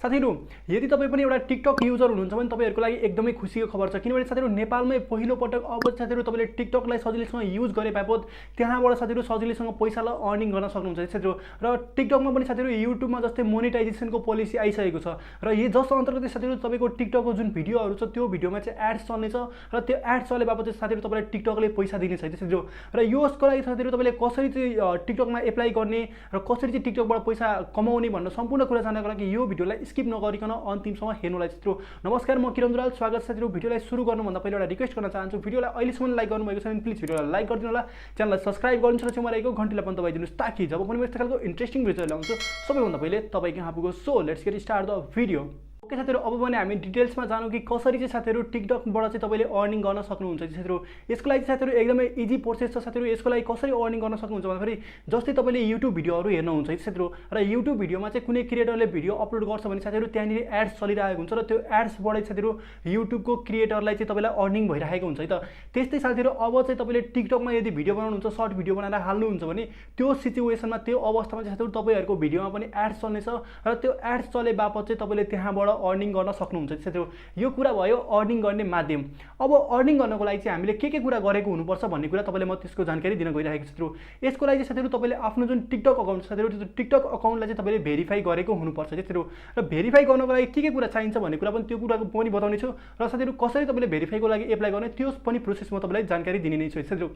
साथीहरु यदि तपाई पनि एउटा टिकटक युजर हुनुहुन्छ भने तपाईहरुको लागि एकदमै खुसीको खबर छ किनभने साथीहरु नेपालमै पहिलो पटक अब साथीहरु तपाईले टिकटकलाई सजिलैसँग युज गरे बापत त्यहाँबाट साथीहरु सजिलैसँग पैसालाई अर्निङ गर्न सक्नुहुन्छ साथीहरु र टिकटकमा पनि साथीहरु युट्युबमा जस्तै मोनेटाइजेसनको पोलिसी आइसकेको छ र यो जसको अन्तर्गत साथीहरु तपाईको टिकटकको जुन भिडियोहरु छ त्यो भिडियोमा चाहिँ एड्स चल्ने छ र त्यो एड्स चले बापत चाहिँ साथीहरु तपाईलाई टिकटकले पैसा दिने छ साथीहरु र यसको लागि साथीहरु तपाईले कसरी चाहिँ टिकटकमा एप्लाई गर्ने र कसरी चाहिँ टिकटकबाट पैसा कमाउने भन्ने सम्पूर्ण कुरा जाननको लागि यो भिडियोलाई स्किप नगरिकन अन्तिमसम्म हेर्नुलाई साथीहरु नमस्कार म किरण दुराल स्वागत छ साथीहरु भिडियोलाई सुरु गर्नुभन्दा पहिले एउटा रिक्वेस्ट गर्न चाहन्छु भिडियोलाई अहिलेसम्म लाइक गर्नुभएको छ भने प्लिज भिडियोलाई लाइक गरिदिनु होला च्यानललाई सब्स्क्राइब गर्नु छ छेउमा रहेको घण्टीलाई पनि दबाइदिनुस् ताकि जब पनि म यस्तो खालको इन्ट्रेस्टिङ भिडियो ल्याउँछु सबैभन्दा पहिले तपाईको यहाँ पुग्यो so let's get start the video okay साथीहरु अब भने हामी डिटेल्समा जानौं कि कसरी चाहिँ साथीहरु टिकटकबाट चाहिँ तपाईले अर्निङ गर्न सक्नुहुन्छ साथीहरु यसको लागि साथीहरु एकदमै इजी प्रोसेस छ साथीहरु यसको लागि कसरी अर्निङ गर्न सक्नुहुन्छ भन्दाखेरि जस्तै तपाईले युट्युब भिडियोहरु हेर्नुहुन्छ साथीहरु र युट्युब भिडियोमा चाहिँ कुनै क्रिएटरले भिडियो अपलोड गर्छ भने साथीहरु त्यहाँनिर एड्स चलिरहेको हुन्छ र त्यो एड्सबाट साथीहरु युट्युबको क्रिएटरलाई चाहिँ तपाईलाई अर्निङ भइरहेको हुन्छ है त त्यस्तै साथीहरु अब चाहिँ तपाईले टिकटकमा यदि भिडियो बनाउनुहुन्छ सर्ट भिडियो बनाएर हाल्नुहुन्छ भने त्यो सिचुएसनमा त्यो अवस्थामा चाहिँ साथीहरु तपाईहरुको भिडियोमा पनि एड्स चल्ने छ र त्यो एड्स चले बापत चाहिँ तपाईले त्यहाँबाट अर्निङ गर्न सक्नुहुन्छ साथीहरु यो कुरा भयो अर्निङ गर्ने माध्यम अब अर्निङ गर्नको लागि चाहिँ हामीले के कुरा गरेको हुनुपर्छ भन्ने कुरा तपाईले म त्यसको जानकारी दिन गइरहेको छु साथीहरु यसको लागि चाहिँ साथीहरु तपाईले आफ्नो जुन टिकटक अकाउन्ट छ साथीहरु त्यो टिकटक अकाउन्टलाई चाहिँ तपाईले भेरिफाई गरेको हुनुपर्छ साथीहरु र भेरिफाई गर्नको लागि के कुरा चाहिन्छ भन्ने कुरा पनि त्यो कुराको पनि बताउने छु र साथीहरु कसरी तपाईले भेरिफाईको लागि एप्लाई गर्ने त्यो पनि प्रोसेस म तपाईलाई जानकारी दिने नै छु साथीहरु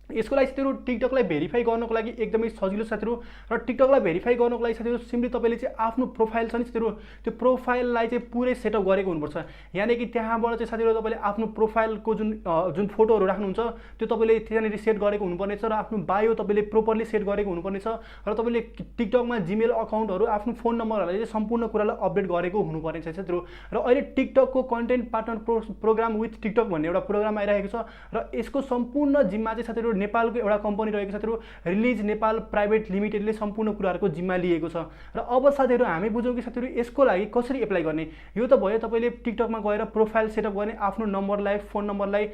यसको लागि साथीहरु टिकटकलाई भेरिफाई गर्नको लागि एकदमै सजिलो साथीहरु र टिकटकलाई भेरिफाई गर्नको लागि साथीहरु सिम्पली तपाईले चाहिँ आफ्नो प्रोफाइल छ नि साथीहरु त्यो प्रोफाइललाई चाहिँ पुरै सेटअप गरेको हुनुपर्छ यानी कि त्यहाँबाट चाहिँ साथीहरु तपाईले आफ्नो प्रोफाइलको जुन फोटोहरु राख्नुहुन्छ त्यो तपाईले त्यहाँनिर सेट गरेको हुनुपर्ने छ र आफ्नो बायो तपाईले प्रोपरली सेट गरेको हुनुपर्ने छ र तपाईले टिकटकमा जीमेल अकाउन्टहरु आफ्नो फोन नम्बरहरुले चाहिँ सम्पूर्ण कुरालाई अपडेट गरेको हुनुपर्ने छ साथीहरु र अहिले टिकटकको content partner program with TikTok भन्ने एउटा प्रोग्राम आइरहेको छ र यसको सम्पूर्ण जिम्मा चाहिँ साथीहरु नेपालको एउटा कम्पनी रहेको साथीहरु रिलिज नेपाल प्राइभेट लिमिटेडले सम्पूर्ण कुराहरुको जिम्मा लिएको छ र अब साथीहरु हामी बुझौं कि साथीहरु यसको लागि कसरी एप्लाई गर्ने यो त भयो तपाईले टिकटकमा गएर प्रोफाइल सेटअप गर्ने आफ्नो नम्बरलाई फोन नम्बरलाई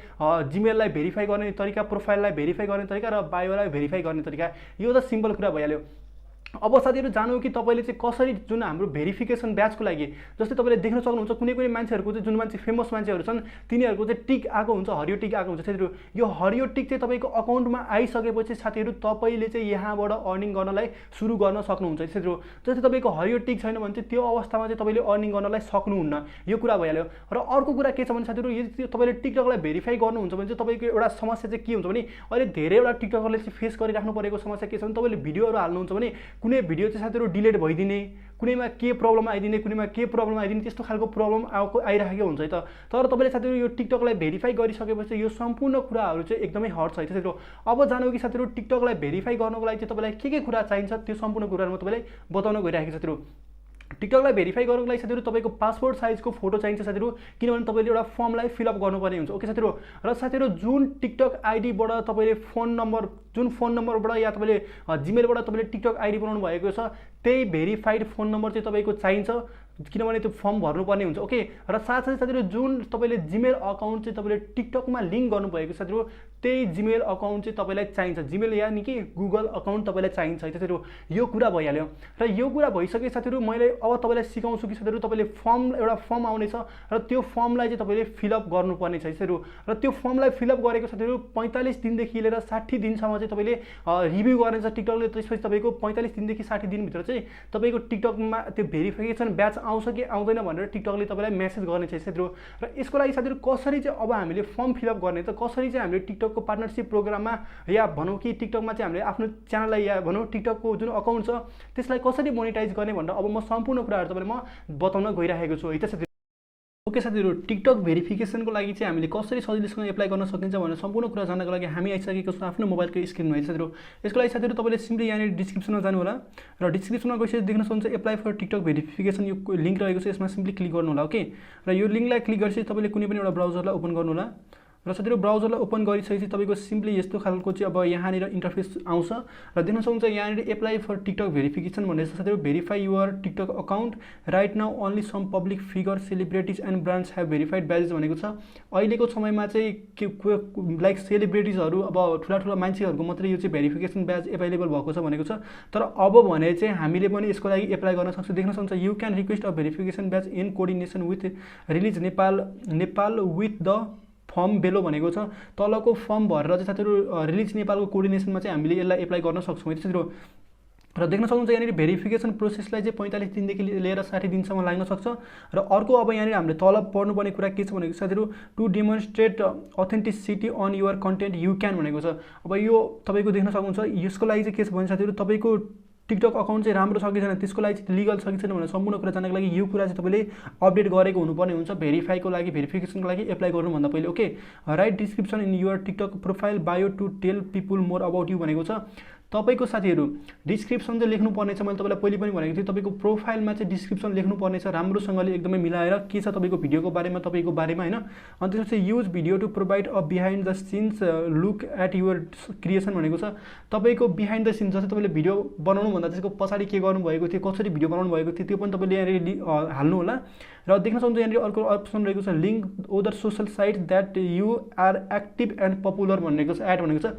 जीमेललाई भेरिफाई गर्ने तरिका प्रोफाइललाई भेरिफाई गर्ने तरिका र बायोलाई भेरिफाई गर्ने तरिका यो त सिम्पल कुरा भइहाल्यो अब साथीहरु जानौ कि तपाईले चाहिँ कसरी जुन हाम्रो भेरिफिकेसन ब्याचको लागि जस्तै तपाईले देख्न सक्नुहुन्छ कुनै कुनै मान्छेहरुको चाहिँ जुन मान्छे फेमस मान्छेहरु छन् तिनीहरुको चाहिँ टिक आको हुन्छ हरियो टिक आको हुन्छ साथीहरु यो हरियो टिक चाहिँ तपाईको अकाउन्टमा आइसकेपछि साथीहरु तपाईले चाहिँ यहाँबाट अर्निङ गर्नलाई सुरु गर्न सक्नुहुन्छ साथीहरु जस्तै तपाईको हरियो टिक छैन भने चाहिँ त्यो अवस्थामा चाहिँ तपाईले अर्निङ गर्नलाई सक्नुहुन्न यो कुरा भइहाल्यो र अर्को कुरा के छ भने साथीहरु यदि तपाईले टिकटकलाई भेरिफाई गर्नुहुन्छ भने चाहिँ तपाईको एउटा समस्या चाहिँ के हुन्छ भने अहिले धेरैवटा टिकटकरले चाहिँ फेस गरिराख्नु परेको समस्या के छ भने तपाईले भिडियोहरु हाल्नुहुन्छ भने कुनै भिडियो चाहिँ साथीहरु डिलिट भइदिने कुनैमा के प्रब्लम आइदिने कुनैमा के प्रब्लम आइदिने त्यस्तो खालको प्रब्लम आइराखेको हुन्छ है त तर तपाईले साथीहरु यो टिकटकलाई भेरिफाई गरिसकेपछि यो सम्पूर्ण कुराहरु चाहिँ एकदमै हट छ है साथीहरु अब जानौ कि साथीहरु टिकटकलाई भेरिफाई गर्नको लागि चाहिँ तपाईलाई के कुरा चाहिन्छ त्यो सम्पूर्ण कुराहरु म तपाईलाई बताउन गइरहेको छु साथीहरु टिकटकलाई भेरिफाई गर्नको लागि साथीहरु तपाईको पासपोर्ट साइजको फोटो चाहिन्छ साथीहरु किनभने तपाईले एउटा फर्मलाई फिल अप गर्नुपर्ने हुन्छ ओके साथीहरु र साथीहरु जुन टिकटक आइडीबाट तपाईले जुन फोन नम्बरबाट या तपाईले जीमेलबाट तपाईले टिकटक आइडी बनाउनु भएको छ त्यही भेरिफाइड फोन नम्बर चाहिँ तपाईको चाहिन्छ किनभने त्यो फर्म भर्नुपर्ने हुन्छ ओके र साथसाथै साथीहरु जुन तपाईले जीमेल अकाउन्ट चाहिँ तपाईले टिकटकमा लिंक गर्नुभएको छ साथीहरु त्यही जीमेल अकाउन्ट चाहिँ तपाईलाई चाहिन्छ जीमेल यानी कि गुगल अकाउन्ट तपाईलाई चाहिन्छ साथीहरु यो कुरा भइहाल्यो र यो कुरा भइसके साथीहरु मैले अब तपाईलाई सिकाउँछु कि साथीहरु तपाईले एउटा फर्म आउने छ र त्यो फर्मलाई चाहिँ तपाईले फिल अप गर्नुपर्ने छ साथीहरु र त्यो फर्मलाई फिल अप गरेको साथीहरु 45 दिनदेखि लिएर 60 दिनसम्म चाहिँ तपाईले रिभ्यु गर्ने छ टिकटकले त्यसपछि तपाईको 45 दिनदेखि 60 दिन भित्र चाहिँ तपाईको टिकटकमा त्यो भेरिफिकेसन ब्याच आउँछ कि आउँदैन भनेर टिकटकले तपाईलाई मेसेज गर्ने छ साथीहरु र यसको लागि साथीहरु कसरी चाहिँ अब हामीले फर्म फिल अप गर्ने त कसरी चाहिँ हामीले टिकटकको पार्टनरशिप प्रोग्राममा या भनौं कि टिकटकमा चाहिँ हामीले आफ्नो च्यानललाई या भनौं टिकटकको जुन अकाउन्ट छ त्यसलाई कसरी मोनेटाइज गर्ने भनेर अब म सम्पूर्ण कुराहरु तपाईलाई म बताउन गइरहेको छु है त साथीहरु ओके साथीहरु टिकटक भेरिफिकेसनको लागि चाहिँ हामीले कसरी सजिलैसँग एप्लाई गर्न सकिन्छ भनेर सम्पूर्ण कुरा जान्नको लागि हामी आइसकेको छौं आफ्नो मोबाइलको स्क्रिनमा है साथीहरु यसको लागि साथीहरु तपाईले सिम्पली यहाँ डिस्क्रिप्सनमा जानु होला र डिस्क्रिप्सनमा गएपछि देख्न सक्नुहुन्छ एप्लाई फर टिकटक भेरिफिकेसन यो लिंक रहेको छ यसमा सिम्पली क्लिक गर्नु होला ओके र यो लिंकलाई क्लिक गरेपछि तपाईले कुनै पनि एउटा ब्राउजरलाई ओपन गर्नु होला र साथीहरु ब्राउजरलाई ओपन गरिसकेपछि तपाईको सिम्पली यस्तो खालको चाहिँ अब यहाँनिर इन्टरफेस आउँछ र देख्न सक्नुहुन्छ यहाँनिर एप्लाई फर टिकटक भेरिफिकेसन भनेर छ साथीहरु verify your TikTok account right now only some public figure celebrities and brands have verified badges भनेको छ अहिलेको समयमा चाहिँ लाइक सेलिब्रिटीजहरु अब ठुला मान्छेहरुको मात्रै यो चाहिँ भेरिफिकेसन ब्याज अवेलेबल भएको छ भनेको छ तर अब भने चाहिँ हामीले पनि यसको लागि एप्लाई गर्न सक्छौं देख्न सक्नुहुन्छ you can request a verification badge in coordination with Release Nepal with the firm below भनेको छ तलको फर्म भरेर चाहिँ साथीहरु रिलिज नेपालको कोर्डिनेसनमा चाहिँ हामीले यसलाई एप्लाई गर्न सक्छौं है साथीहरु र देख्न सक्नुहुन्छ यहाँनिर भेरिफिकेसन प्रोसेसलाई चाहिँ 45 दिनदेखि लिएर 60 दिनसम्म लाग्न सक्छ र अर्को अब यहाँनिर हामीले तल पढ्नुपर्ने कुरा के छ भनेको साथीहरु to demonstrate authenticity on your content you can भनेको छ अब यो तपाईको देख्न सक्नुहुन्छ यसको लागि चाहिँ के छ भने साथीहरु तपाईको टिकटक अकाउन्ट चाहिँ राम्रो छ कि छैन त्यसको लागि चाहिँ लिगल छ कि छैन भनेर सम्पूर्ण कुरा जान्नको लागि यो कुरा चाहिँ तपाईले अपडेट गरेको हुनुपर्ने हुन्छ भेरिफाईको लागि भेरिफिकेसनको लागि एप्लाई गर्नु भन्दा पहिले okay write description in your TikTok profile bio to tell people more about you भनेको छ तपाईको साथीहरु डिस्क्रिप्सन चाहिँ लेख्नु पर्ने छ मैले तपाईलाई पहिले पनि भनेको थिएँ तपाईको प्रोफाइलमा चाहिँ डिस्क्रिप्सन लेख्नु पर्ने छ राम्रोसँगले एकदमै मिलाएर के छ तपाईको भिडियोको बारेमा तपाईको बारेमा हैन अनि त्यसपछि use video to provide a behind the scenes look at your creation भनेको छ तपाईको बिहाइन्ड द सिन्स जस्तै तपाईले भिडियो बनाउनु भन्दा त्यसको पछाडी के गर्नु भएको थियो कसरी भिडियो बनाउनु भएको थियो त्यो पनि तपाईले यहाँ हाल्नु होला र देख्न सक्नुहुन्छ यहाँ अर्को अप्सन रहेको छ link other social sites that you are active and popular भनेको छ एड भनेको छ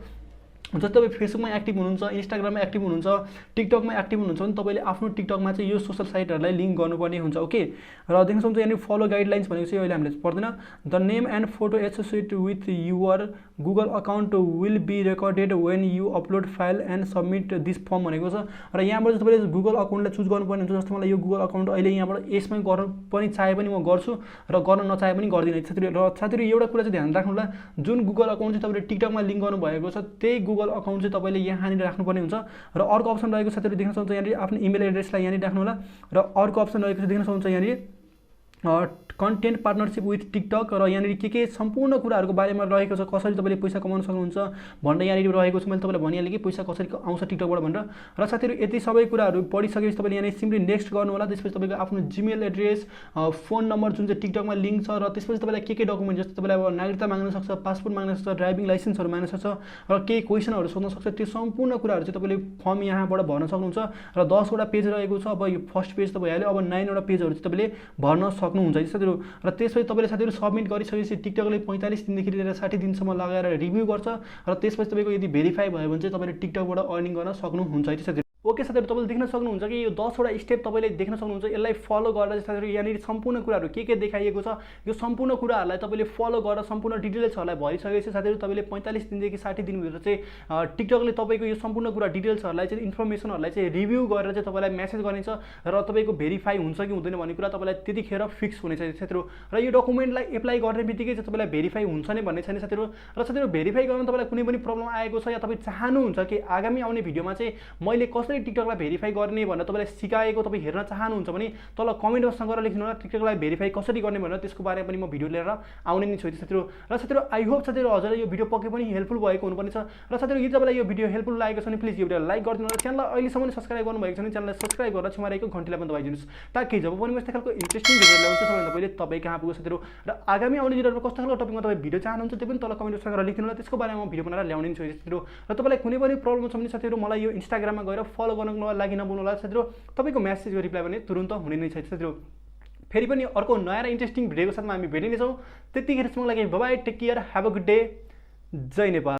जस्तै तपाईं फेसबुकमा एक्टिभ हुनुहुन्छ इन्स्टाग्राममा एक्टिभ हुनुहुन्छ टिकटकमा एक्टिभ हुनुहुन्छ भने तपाईले आफ्नो टिकटकमा चाहिँ यो सोशल साइटहरुलाई लिंक गर्नुपर्ने हुन्छ ओके र देख्न सक्नुहुन्छ यहाँ फलो गाइडलाइन्स भनेको चाहिँ अहिले हामीले पढ्दैन the name and photo associated with your Google account will be recorded when you upload file and submit this form भनेको छ र यहाँबाट तपाईले गुगल अकाउन्टलाई चुज गर्नुपर्ने हुन्छ जस्तो मलाई यो गुगल अकाउन्ट अहिले यहाँबाट यसमै गर्न पनि चाहे पनि म गर्छु र गर्न नचाहे पनि गर्दिन साथीहरु र साथीहरु एउटा कुरा चाहिँ ध्यान राख्नु होला जुन गुगल अकाउन्ट चाहिँ तपाईले टिकटकमा लिंक गर्नु भएको छ त्यही गुगल अकाउन्ट चाहिँ तपाईले यहाँनिर राख्नुपर्ने हुन्छ र अर्को अप्सन रहेको साथीहरु देख्न सक्नुहुन्छ यहाँनिर आफ्नो इमेल एड्रेसलाई यहाँनिर राख्नु होला र अर्को अप्सन रहेको छ देख्न सक्नुहुन्छ यहाँनिर कन्टेन्ट पार्टनरशिप विथ टिकटक र यहाँनिर के सम्पूर्ण कुराहरुको बारेमा रहेको छ कसरी तपाईले पैसा कमाउन सक्नुहुन्छ भन्ने यहाँनिर रहेको छ मैले तपाईलाई भनिहालेँ कि पैसा कसरी आउँछ टिकटकबाट भनेर र साथीहरु यति सबै कुराहरु पढिसकेपछि तपाईले यहाँनिर सिम्पली नेक्स्ट गर्नु होला त्यसपछि तपाईको आफ्नो जीमेल एड्रेस फोन नम्बर जुन चाहिँ टिकटकमा लिंक छ र त्यसपछि तपाईलाई के डकुमेन्ट जस्तो तपाईलाई अब नागरिकता माग्न सक्छ पासपोर्ट माग्न सक्छ ड्राइभिङ लाइसेन्सहरु माग्न सक्छ र केही क्वेशनहरु सोध्न सक्छ त्यो सम्पूर्ण कुराहरु चाहिँ तपाईले फर्म यहाँबाट भर्न सक्नुहुन्छ र 10 वटा पेज रहेको छ अब यो फर्स्ट पेज त भइहाल्यो अब 9 वटा पेजहरु चाहिँ तपाईले भर्न सक्नुहुन्छ साथीहरु र त्यसपछि तपाईले साथीहरु सबमिट गरिसकेपछि टिकटकले 45 दिनदेखि लिएर 60 दिनसम्म लगाएर रिभ्यू गर्छ र त्यसपछि तपाईको यदि भेरिफाई भयो भने चाहिँ तपाईले टिकटकबाट अर्निङ गर्न सक्नुहुन्छ है साथीहरु ओके साथीहरु तपाईले देख्न सक्नुहुन्छ कि यो 10 वटा स्टेप तपाईले देख्न सक्नुहुन्छ यसलाई फलो गरेर साथीहरु यहाँनिर सम्पूर्ण कुराहरु के देखाइएको छ यो सम्पूर्ण कुराहरुलाई तपाईले फलो गरेर सम्पूर्ण डिटेल्सहरुलाई भरिसकेपछि साथीहरु तपाईले 45 दिनदेखि 60 दिन भित्र चाहिँ टिकटकले तपाईको यो सम्पूर्ण कुरा डिटेल्सहरुलाई चाहिँ इन्फर्मेसनहरुलाई चाहिँ रिभ्यू गरेर चाहिँ तपाईलाई मेसेज गर्नेछ र तपाईको भेरिफाई हुन्छ कि हुँदैन भन्ने कुरा तपाईलाई त्यतिखेर फिक्स हुनेछ साथीहरु र यो डकुमेन्टलाई एप्लाई गर्ने बित्तिकै चाहिँ तपाईलाई भेरिफाई हुन्छ नै भन्ने छैन साथीहरु र साथीहरु भेरिफाई गर्न तपाईलाई कुनै पनि प्रब्लम आएको छ या तपाई चाहनुहुन्छ कि आगामी आउने भिडियोमा चाहिँ मैले कसरी टिकटकलाई भेरिफाई गर्ने भनेर तपाईलाई सिकाएको तपाई हेर्न चाहनुहुन्छ भने तल कमेन्ट बक्समा गएर लेख्नु होला टिकटकलाई भेरिफाई कसरी गर्ने भनेर त्यसको बारेमा पनि म भिडियो लिएर आउने नै छु साथीहरु र साथीहरु आई होप साथीहरु हजुरलाई यो भिडियो पक्कै पनि हेल्पफुल भएको हुनुपर्ने छ र साथीहरु यदि तपाईलाई यो भिडियो हेल्पफुल लागेको छ भने प्लिज यो भिडियोलाई लाइक गरिदिनु होला च्यानललाई अहिलेसम्म सब्स्क्राइब गर्नु भएको छ भने च्यानललाई सब्स्क्राइब गरेर छेउमा रहेको घण्टीलाई पनि दबाइदिनुस् ताकि जब पनि म यस्तो खालको इन्ट्रेस्टिङ भिडियो ल्याउँछु सबैभन्दा पहिले तपाई कहाँ पुग्छ साथीहरु र आगामी आउने दिनहरुमा कस्तो खालको टपिकमा तपाई भिडियो चाहनुहुन्छ त्यो पनि तल कमेन्ट बक्समा गएर लेखिदिनु होला त्यसको बारेमा म भिडियो बनाएर ल्याउने छु साथीहरु र तपाईलाई कुनै पनि प्रब्लम छ भने साथीहरु मलाई यो इन्स्टाग्राममा गएर फलो गर्नको लागि नभुल्नु होला साथीहरु तपाईको मेसेजको रिप्लाई भने तुरुन्त हुने नै छ साथीहरु फेरि पनि अर्को नयाँ र इन्ट्रेस्टिङ भिडियोको साथमा हामी भेटिनेछौं त्यतिखेरसम्मको लागि bye bye take care have a good day जय नेपाल।